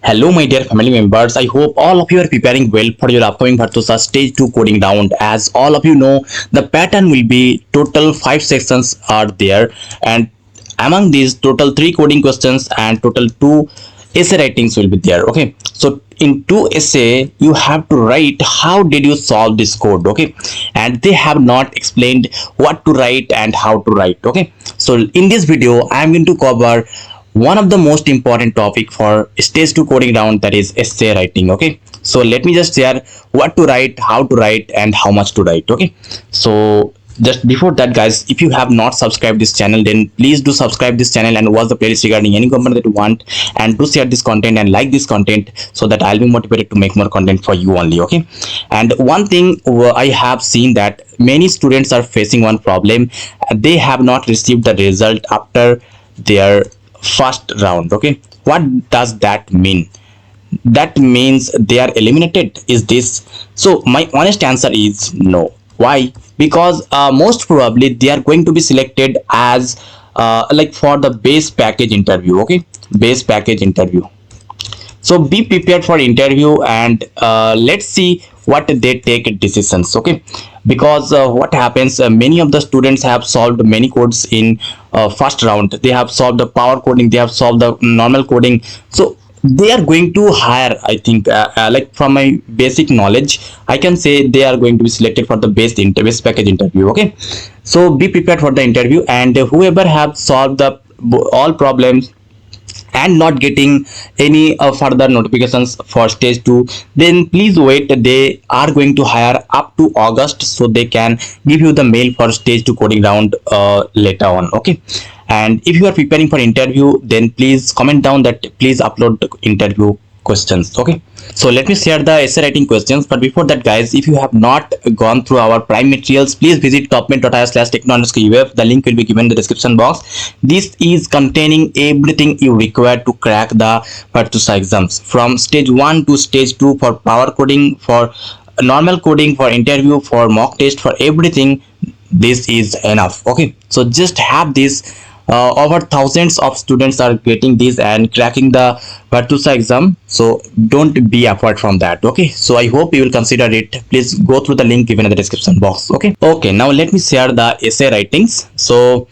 Hello, my dear family members. I hope all of you are preparing well for your upcoming Virtusa Stage 2 coding round. As all of you know, the pattern will be total 5 sections are there, and among these, total 3 coding questions and total 2 essay writings will be there. Okay, so in 2 essay, you have to write how did you solve this code. Okay, and they have not explained what to write and how to write. Okay, so in this video, I am going to cover one of the most important topic for stage 2 coding round, that is essay writing. Okay, so let me just share what to write, how to write, and how much to write. Okay, so just before that, guys, if you have not subscribed this channel, then please do subscribe this channel and watch the playlist regarding any component that you want, and do share this content and like this content so that I'll be motivated to make more content for you only. Okay, and one thing I have seen that many students are facing one problem. They have not received the result after their first round. Okay, what does that mean? That means they are eliminated, is this? So my honest answer is no. Why? Because most probably they are going to be selected as like for the base package interview. Okay, base package interview. So be prepared for interview, and let's see what they take decisions. Okay, because what happens, many of the students have solved many codes in first round. They have solved the power coding, they have solved the normal coding, so they are going to hire, I think, like from my basic knowledge, I can say they are going to be selected for the base package interview. Okay, so be prepared for the interview, and whoever have solved the all problems and not getting any further notifications for stage 2, then please wait. They are going to hire up to August, so they can give you the mail for stage 2 coding round later on. Okay, and if you are preparing for interview, then please comment down that please upload the interview questions. Okay, so let me share the essay writing questions, but before that, guys, if you have not gone through our prime materials, please visit topmate.ir/techno_uf. The link will be given in the description box. This is containing everything you require to crack the Virtusa exams, from stage 1 to stage 2, for power coding, for normal coding, for interview, for mock test, for everything. This is enough. Okay, so just have this. Over thousands of students are getting this and cracking the Virtusa exam, so don't be apart from that. Okay, so I hope you will consider it. Please go through the link given in the description box. Okay, now let me share the essay writings. So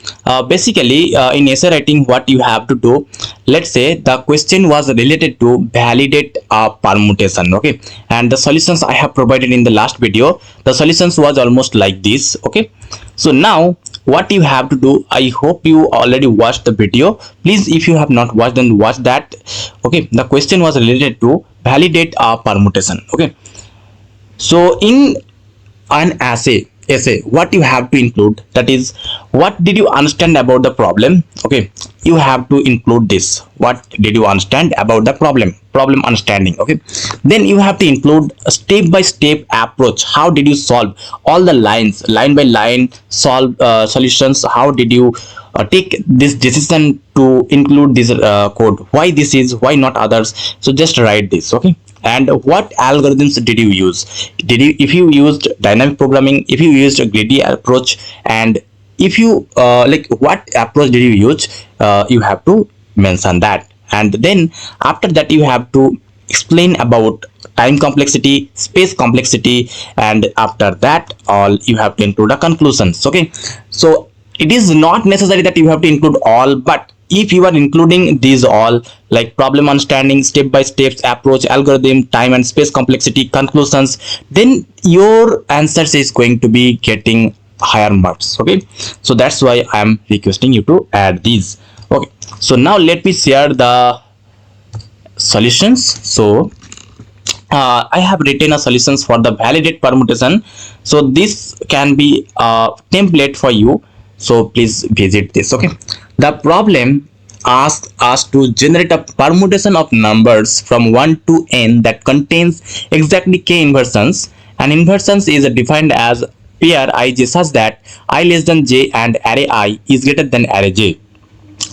basically, in essay writing, what you have to do, let's say the question was related to validate a permutation. Okay, and the solutions I have provided in the last video, the solutions was almost like this. Okay, so now what you have to do, I hope you already watched the video. Please, if you have not watched, then watch that. Okay, the question was related to validate a permutation. Okay, so in an essay, what you have to include, that is, what did you understand about the problem. Okay, you have to include this, what did you understand about the problem understanding. Okay, then you have to include a step by step approach. How did you solve all the lines, line by line solve solutions? How did you take this decision to include this code? Why this is, why not others? So just write this. Okay, and what algorithms did you use? If you used dynamic programming, if you used a greedy approach, and if you like, what approach did you use, you have to mention that. And then after that, you have to explain about time complexity, space complexity, and after that all, you have to include a conclusions. Okay, so it is not necessary that you have to include all, but if you are including these all, like problem understanding, step by steps approach, algorithm, time and space complexity, conclusions, then your answers is going to be getting higher marks. Okay, so that's why I am requesting you to add these. Okay, so now let me share the solutions. So I have written a solutions for the validate permutation, so this can be a template for you, so please visit this. Okay, the problem asks us to generate a permutation of numbers from 1 to n that contains exactly k inversions, and inversions is defined as pair ij such that I less than j and array I is greater than array j.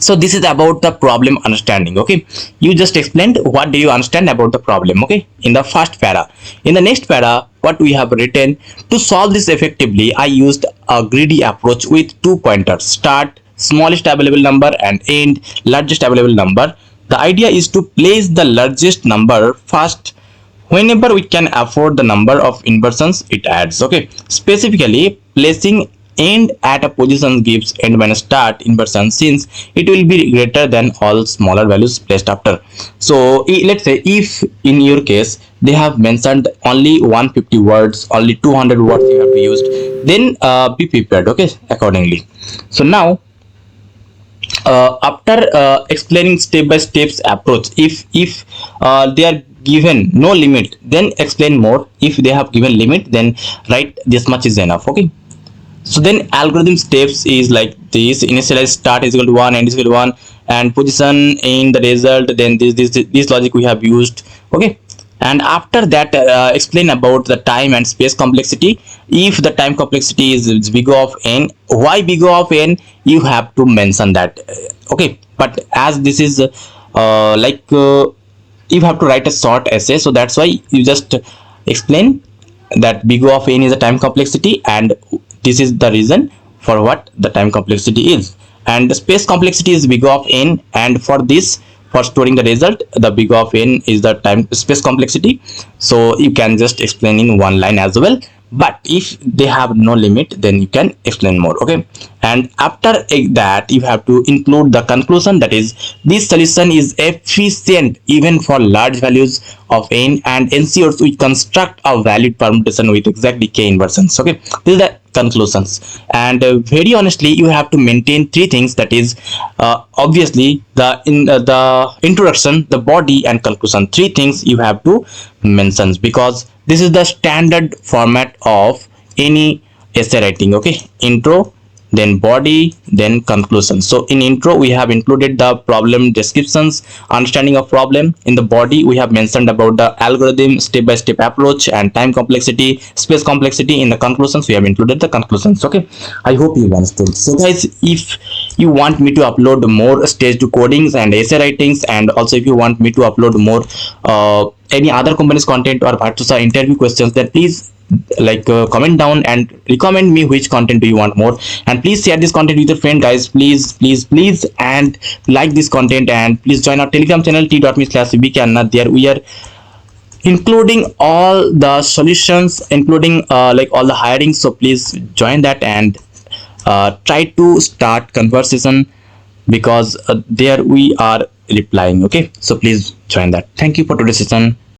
So this is about the problem understanding. Okay, you just explained what do you understand about the problem. Okay, in the first para. In the next para, what we have written, to solve this effectively, I used a greedy approach with 2 pointers: start, smallest available number, and end, largest available number. The idea is to place the largest number first. Whenever we can afford the number of inversions it adds. Okay, specifically placing end at a position gives end minus start inversion, since it will be greater than all smaller values placed after. So let's say if in your case they have mentioned only 150 words, only 200 words you have to use, then be prepared, okay, accordingly. So now after explaining step by steps approach, if they are given no limit, then explain more. If they have given limit, then write this much is enough. Okay, so then algorithm steps is like this: initialize start is equal to 1, end is equal to 1, and position in the result, then this logic we have used. Okay, and after that explain about the time and space complexity. If the time complexity is big of n, why big of n, you have to mention that. Okay, but as this is you have to write a short essay, so that's why you just explain that big O of n is a time complexity, and this is the reason for what the time complexity is, and the space complexity is big O of n, and for this, for storing the result, the big O of n is the time space complexity. So you can just explain in one line as well, but if they have no limit, then you can explain more. Okay, and after that you have to include the conclusion, that is this solution is efficient even for large values of n and ensures we construct a valid permutation with exactly k inversions. Okay, this is the conclusions, and very honestly you have to maintain three things, that is obviously the introduction, the body, and conclusion. Three things you have to mention, because this is the standard format of any essay writing. Okay, intro, then body, then conclusion. So in intro we have included the problem descriptions, understanding of problem. In the body we have mentioned about the algorithm, step by step approach, and time complexity, space complexity. In the conclusions we have included the conclusions. Okay, I hope you understood. So guys, if you want me to upload more stage 2 codings and essay writings, and also if you want me to upload more any other company's content or Virtusa interview questions, then please comment down and recommend me which content do you want more, and please share this content with your friend, guys. Please and like this content, and please join our telegram channel t.me/vkanna. There we are including all the solutions, including all the hiring. So please join that and try to start conversation, because there we are replying. Okay, so please join that. Thank you for today's session.